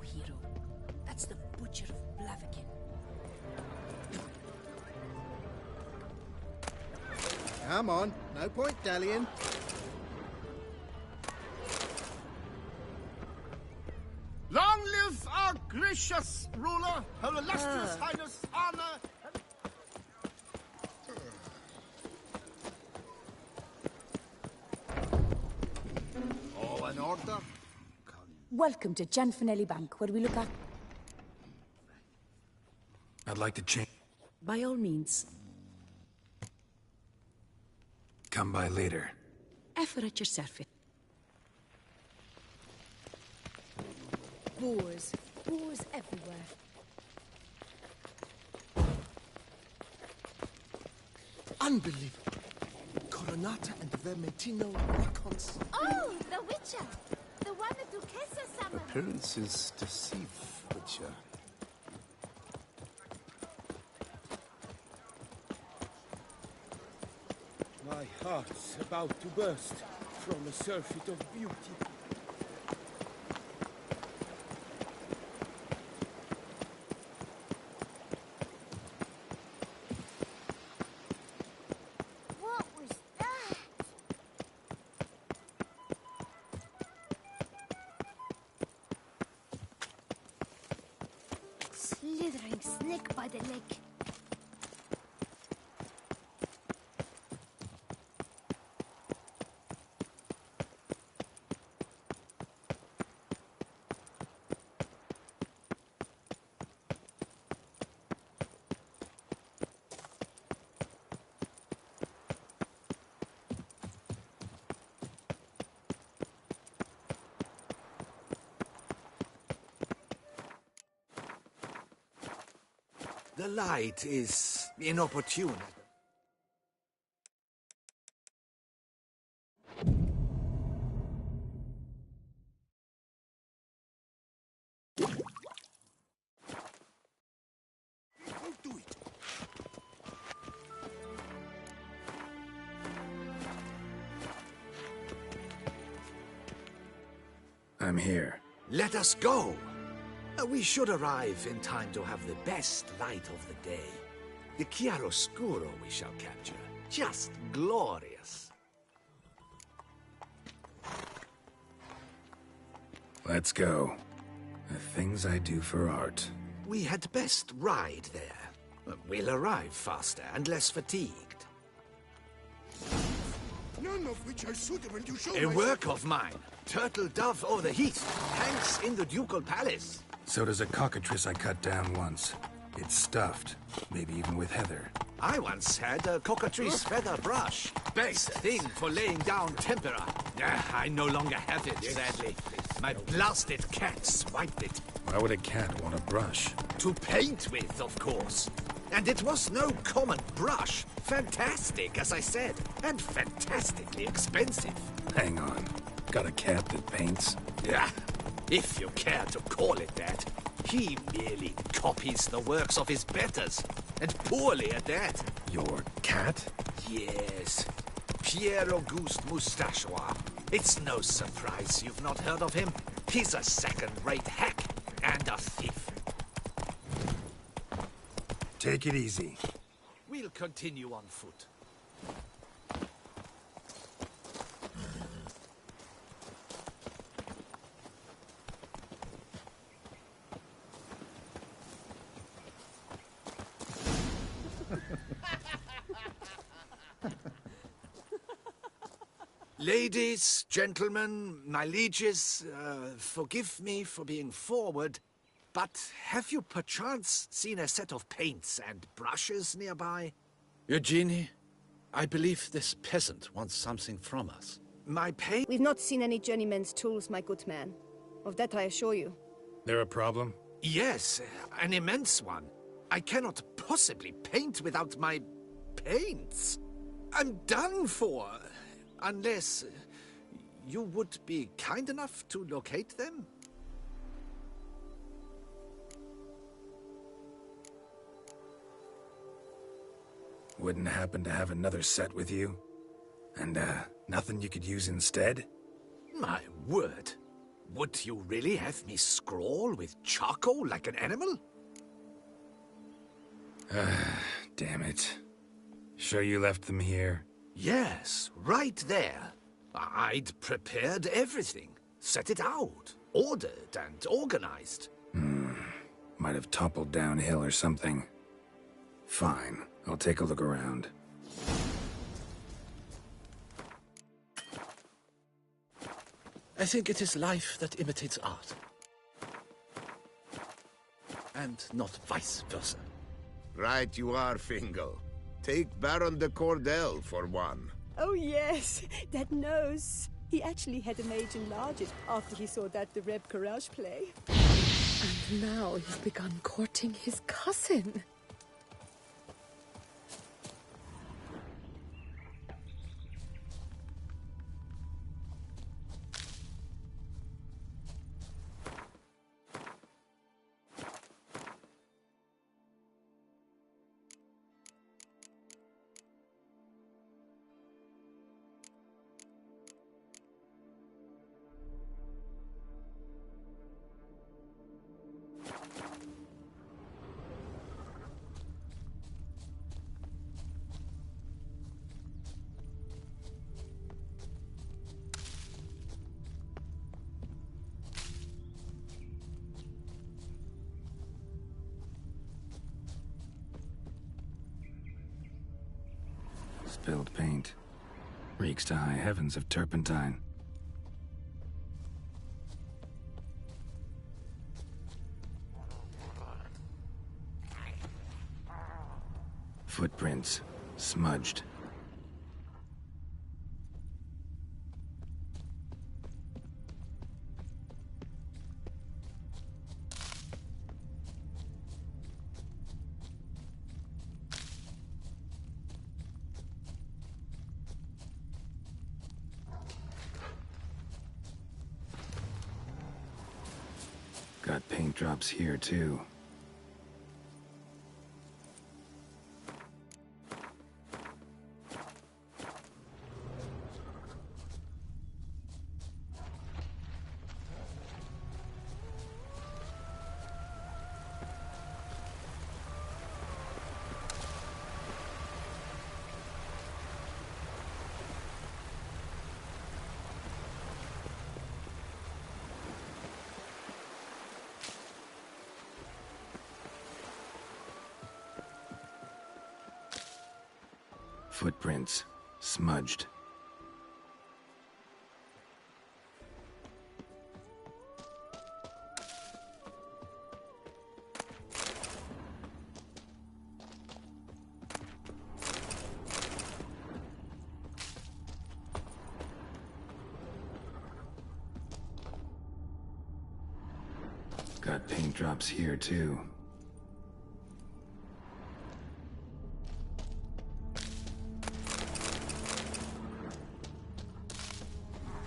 hero. That's the Butcher of Blaviken. Come on, no point dallying. Long live our gracious ruler, her illustrious highness, honor... Oh, an order? Welcome to Gianfinelli Bank, where we look at... I'd like to change. By all means. Come by later. Effort at your service. Boars. Boars everywhere. Unbelievable. Coronata and Vermentino Recons. Oh, the Witcher! The one the Duchessa summoned! Appearances deceive, Witcher. My heart's about to burst from a surfeit of beauty. What was that? Slithering snake by the leg. The light is inopportune. Don't do it. I'm here. Let us go. We should arrive in time to have the best light of the day. The chiaroscuro we shall capture. Just glorious. Let's go. The things I do for art. We had best ride there. We'll arrive faster and less fatigued. None of which are suitable to show A work of mine. Turtle dove o'er the heath hangs in the ducal palace. So does a cockatrice I cut down once. It's stuffed, maybe even with heather. I once had a cockatrice feather brush. Best thing for laying down tempera. I no longer have it, sadly. My blasted cat swiped it. Why would a cat want a brush? To paint with, of course. And it was no common brush. Fantastic, as I said. And fantastically expensive. Hang on. Got a cat that paints? Yeah, if you care to call it that. He merely copies the works of his betters. And poorly at that. Your cat? Yes. Pierre-Auguste Moustachois. It's no surprise you've not heard of him. He's a second-rate hack and a thief. Take it easy. We'll continue on foot. Ladies, gentlemen, my lieges, forgive me for being forward, but have you perchance seen a set of paints and brushes nearby? Eugenie, I believe this peasant wants something from us. My paint? We've not seen any journeyman's tools, my good man. Of that I assure you. There a problem? Yes, an immense one. I cannot possibly paint without my paints. I'm done for. Unless you would be kind enough to locate them? Wouldn't happen to have another set with you? And, nothing you could use instead? My word. Would you really have me scrawl with charcoal like an animal? Damn it. Sure you left them here? Yes, right there. I'd prepared everything, set it out, ordered and organized. Might have toppled downhill or something. Fine, I'll take a look around. I think it is life that imitates art. And not vice versa. Right you are, Fingal. Take Baron de Cordell for one. Oh yes, that nose. He actually had an age enlarge it after he saw that the Reb Courage play. And now he's begun courting his cousin. Spilled paint. Reeks to high heavens of turpentine. Footprints. Smudged. Got paint drops here, too. Footprints. Smudged. Got paint drops here, too.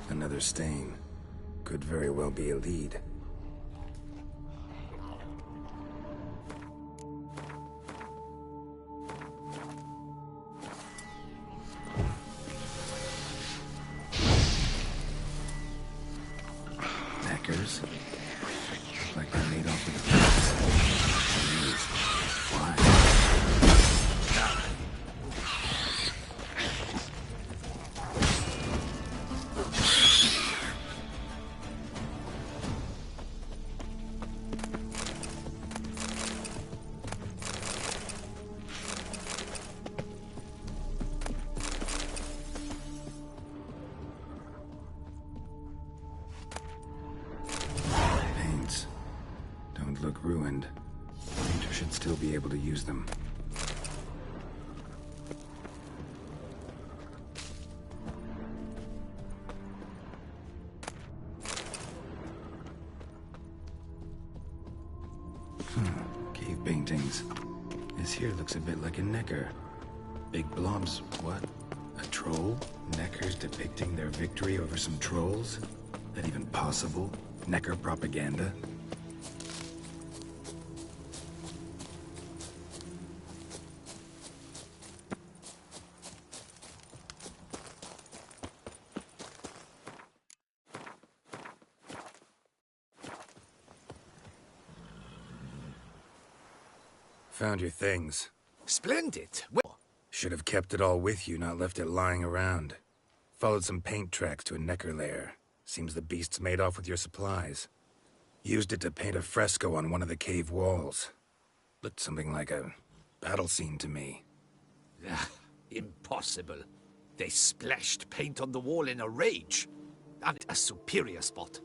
Another stain. Could very well be a lead. Knackers? Like they're made off with Why? Look ruined. Painter should still be able to use them. Cave paintings. This here looks a bit like a necker. Big blobs, what? A troll? Neckers depicting their victory over some trolls? That even possible? Necker propaganda? Found your things. Splendid. Well, Should have kept it all with you, not left it lying around. Followed some paint tracks to a necker lair. Seems the beast's made off with your supplies. Used it to paint a fresco on one of the cave walls. Looked something like a battle scene to me. impossible. They splashed paint on the wall in a rage. And a superior spot.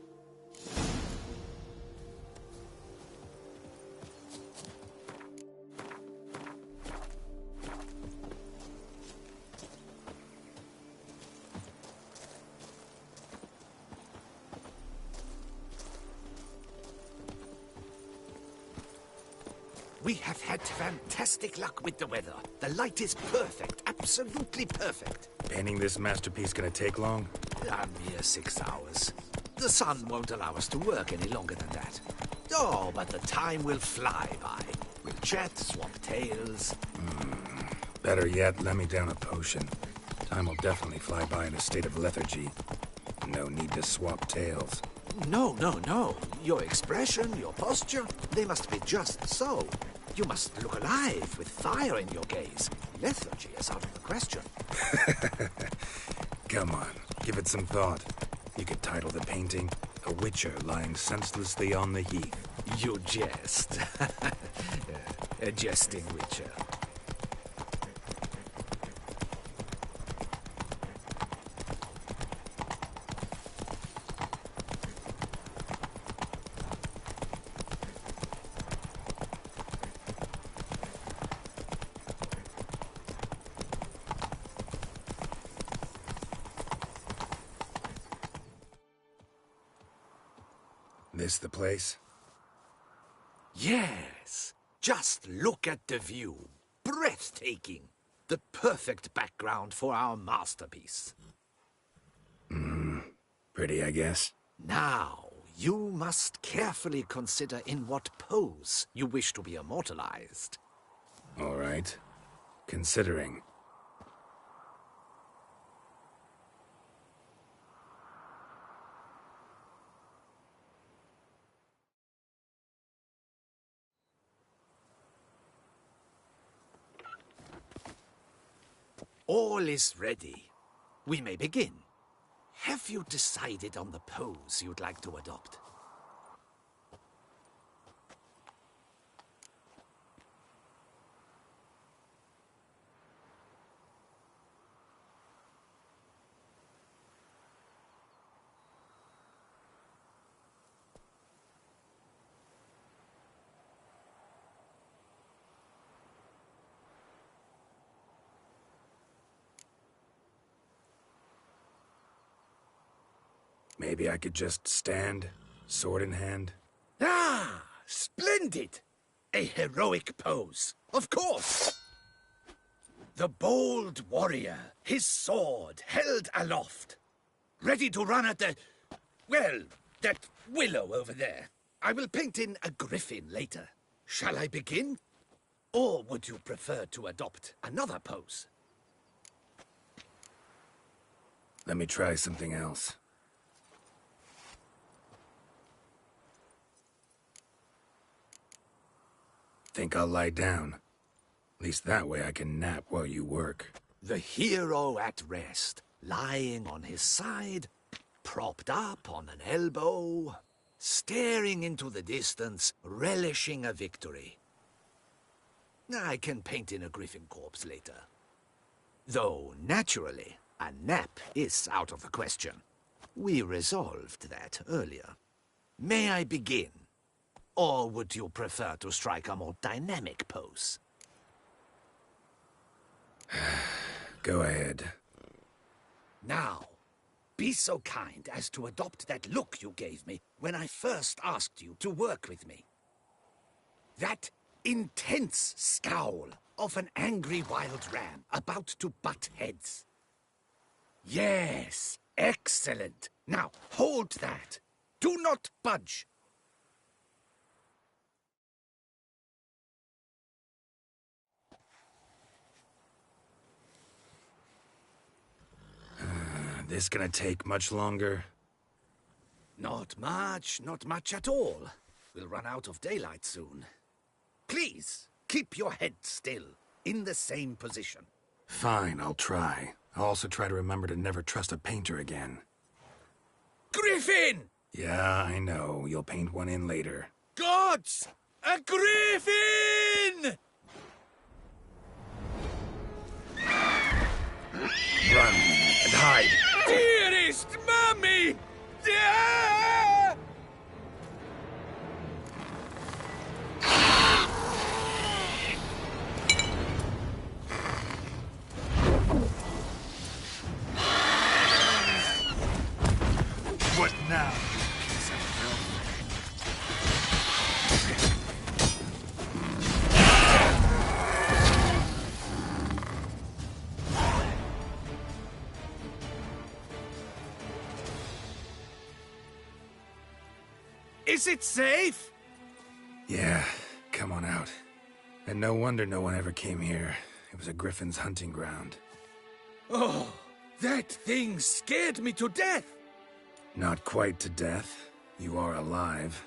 We have had fantastic luck with the weather. The light is perfect, absolutely perfect. Painting this masterpiece gonna take long? A mere 6 hours. The sun won't allow us to work any longer than that. Oh, but the time will fly by. We'll chat, swap tales. Better yet, let me down a potion. Time will definitely fly by in a state of lethargy. No need to swap tales. No, no, no. Your expression, your posture, they must be just so. You must look alive with fire in your gaze. Lethargy is out of the question. Come on, give it some thought. You could title the painting, A Witcher Lying Senselessly on the Heath. You jest. A jesting witcher. This the place? Yes. Just look at the view. Breathtaking. The perfect background for our masterpiece. Pretty, I guess. Now, you must carefully consider in what pose you wish to be immortalized. All right. Considering. All is ready. We may begin. Have you decided on the pose you'd like to adopt? Maybe I could just stand, sword in hand. Ah, splendid! A heroic pose, of course! The bold warrior, his sword held aloft, ready to run at that willow over there. I will paint in a griffin later. Shall I begin? Or would you prefer to adopt another pose? Let me try something else. Think I'll lie down. At least that way I can nap while you work. The hero at rest, lying on his side, propped up on an elbow, staring into the distance, relishing a victory. I can paint in a griffin corpse later. Though, naturally, a nap is out of the question. We resolved that earlier. May I begin? Or would you prefer to strike a more dynamic pose? Go ahead. Now, be so kind as to adopt that look you gave me when I first asked you to work with me. That intense scowl of an angry wild ram about to butt heads. Yes, excellent. Now, hold that. Do not budge. This gonna take much longer? Not much at all. We'll run out of daylight soon. Please, Keep your head still, in the same position. Fine, I'll try. I'll also try to remember to never trust a painter again. Griffin! Yeah, I know. You'll paint one in later. Gods! A griffin! Run and hide. Dearest Mummy! Ah! What now, you piece of filth? Is it safe? Yeah, come on out. And no wonder no one ever came here. It was a griffin's hunting ground. Oh, that thing scared me to death! Not quite to death. You are alive.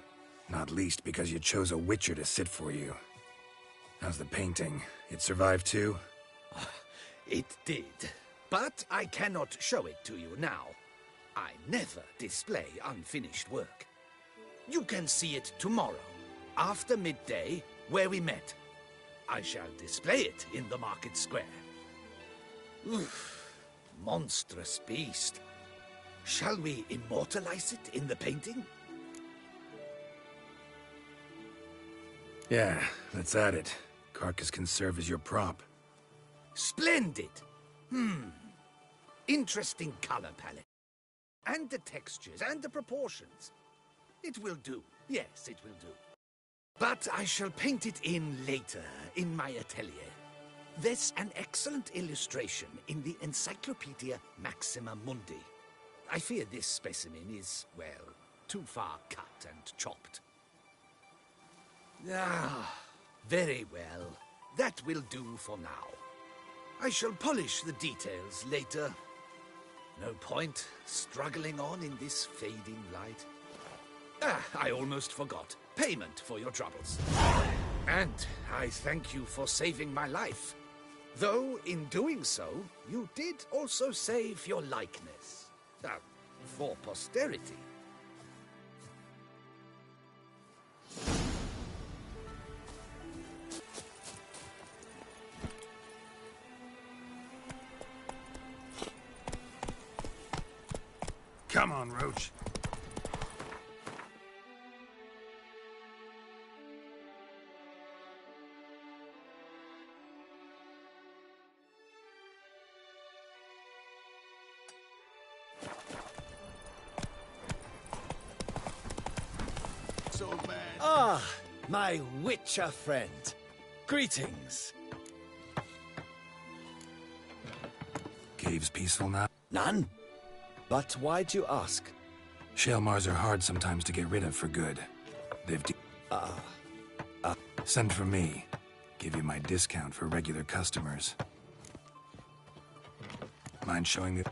Not least because you chose a witcher to sit for you. How's the painting? It survived too? It did. But I cannot show it to you now. I never display unfinished work. You can see it tomorrow, after midday, where we met. I shall display it in the market square. Oof, monstrous beast. Shall we immortalize it in the painting? Yeah, let's add it. Carcass can serve as your prop. Splendid! Interesting color palette. And the textures and the proportions. It will do. Yes, it will do. But I shall paint it in later, in my atelier. There's an excellent illustration in the Encyclopedia Maxima Mundi. I fear this specimen is, well, too far cut and chopped. Ah, very well. That will do for now. I shall polish the details later. No point struggling on in this fading light. Ah, I almost forgot. Payment for your troubles. And I thank you for saving my life. Though, in doing so, you did also save your likeness. For posterity. Come on, Roach. So bad. Ah, my Witcher friend. Greetings. Cave's peaceful now? None? But why'd you ask? Shalemars are hard sometimes to get rid of for good. They've send for me. Give you my discount for regular customers. Mind showing the...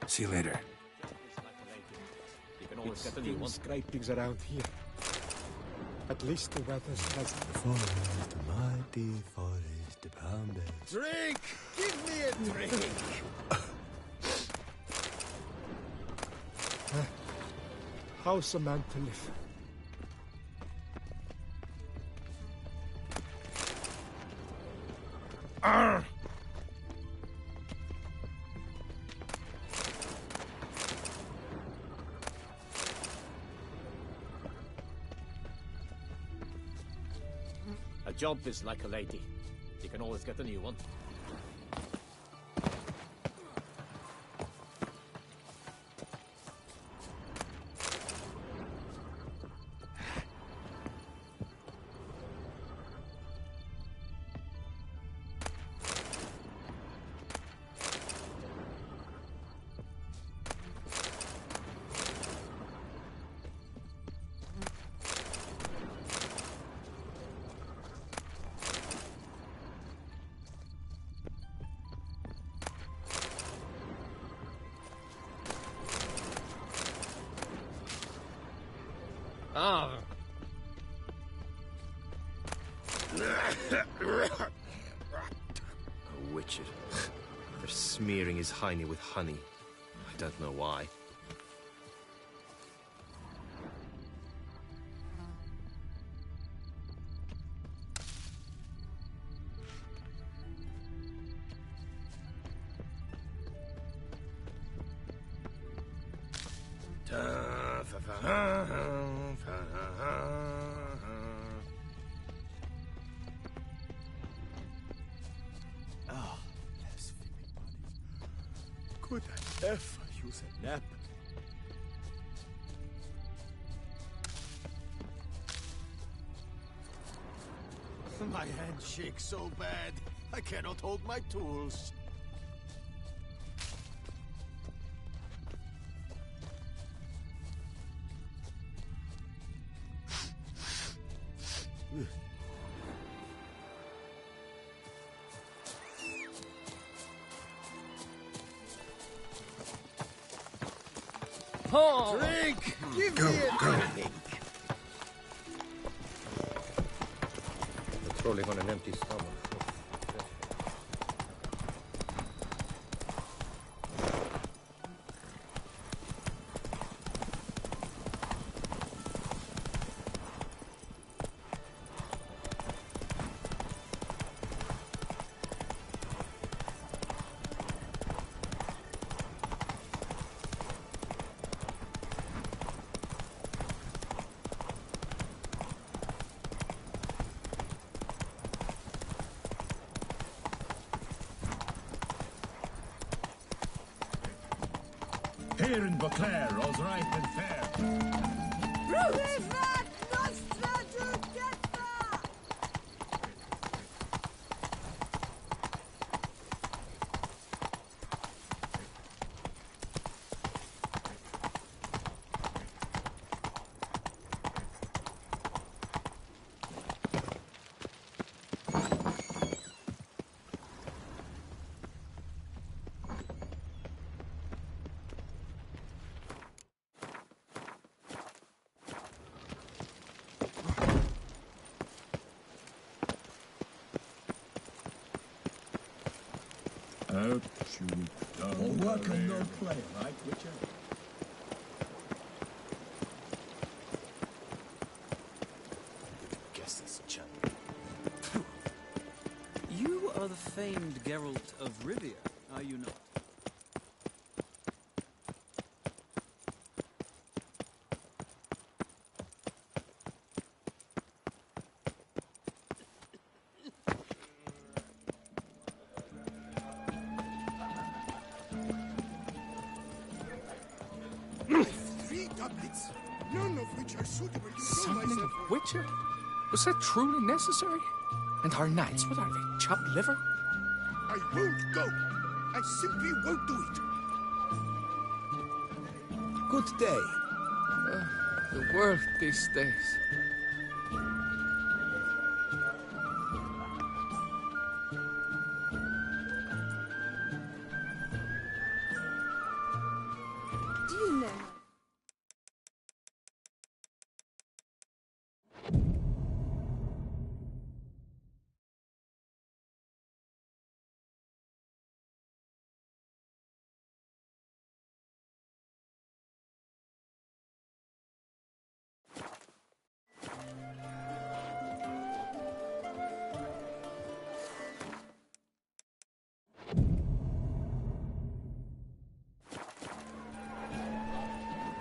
See you later. You can always get a new one. Scrapings around here. At least the weather's pleasant. Forest, mighty forest, the boundless drink! Give me a drink! How's a man to live? Arr! A job is like a lady. You can always get a new one. Ah. Oh, Witcher. They're smearing his hiney with honey. I don't know why. Ah, blaspheming bodies. Could I ever use a nap? My hand shakes so bad, I cannot hold my tools. Drink! Give me a drink! Patrolling on an empty stomach. Here in Beauclair, all's right and fair. Out you down. All work and no play, right, Witcher? Guess this chap. You are the famed Geralt of Rivia, are you not? Three doublets, none of which are suitable to show Summoning myself. of Witcher? Was that truly necessary? And our knights, what are they, chopped liver? I won't go. I simply won't do it. Good day. The world these days.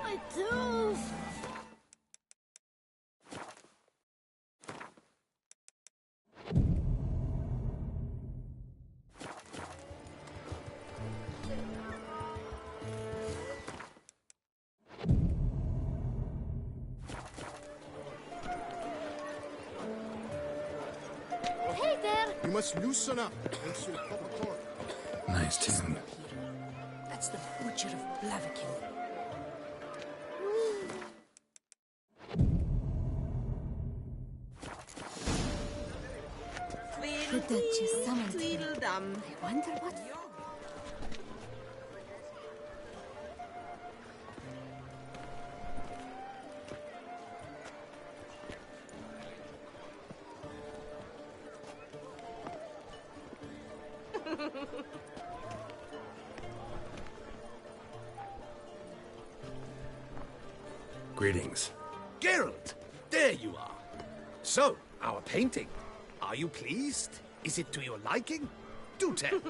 My tooth! Hey there! You must loosen up and swim proper court. Nice tune. That's the Butcher of Blaviken. The Duchess summoned him. I wonder what... Greetings. Geralt, there you are. So, our painting. Are you pleased? Is it to your liking? Do tell.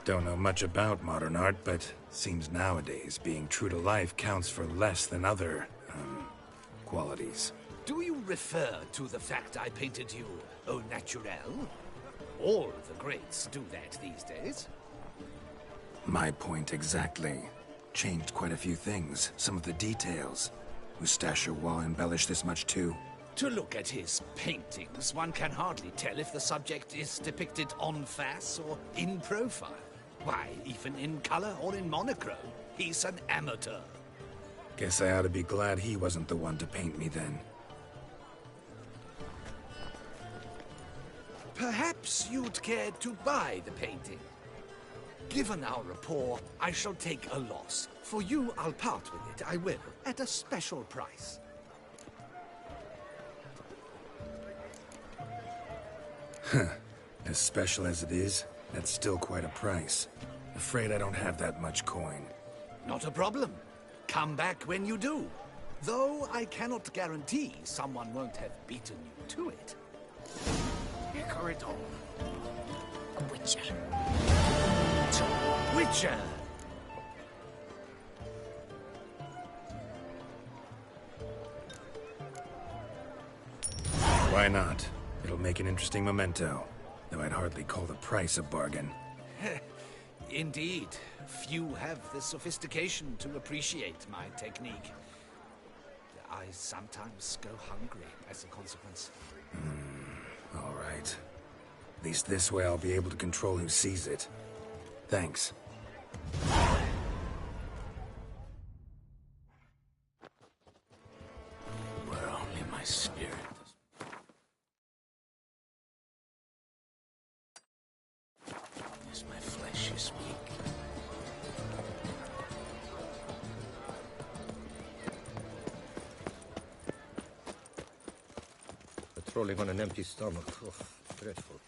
Don't know much about modern art, but seems nowadays being true to life counts for less than other, qualities. Do you refer to the fact I painted you au naturel? All the greats do that these days. My point exactly. Changed quite a few things, some of the details. Moustache wall embellished this much too. To look at his paintings, one can hardly tell if the subject is depicted en face or in profile. Why, even in color or in monochrome, he's an amateur. Guess I ought to be glad he wasn't the one to paint me then. Perhaps you'd care to buy the painting. Given our rapport, I shall take a loss. For you, I'll part with it, I will, at a special price. Huh. As special as it is, that's still quite a price. Afraid I don't have that much coin. Not a problem. Come back when you do. Though I cannot guarantee someone won't have beaten you to it. Corridor. Witcher. Witcher! Why not? It'll make an interesting memento, though I'd hardly call the price a bargain. Indeed. Few have the sophistication to appreciate my technique. I sometimes go hungry as a consequence. All right. At least this way I'll be able to control who sees it. Thanks. Where only my spirit as my flesh is weak. Patrolling on an empty stomach. Oh, dreadful.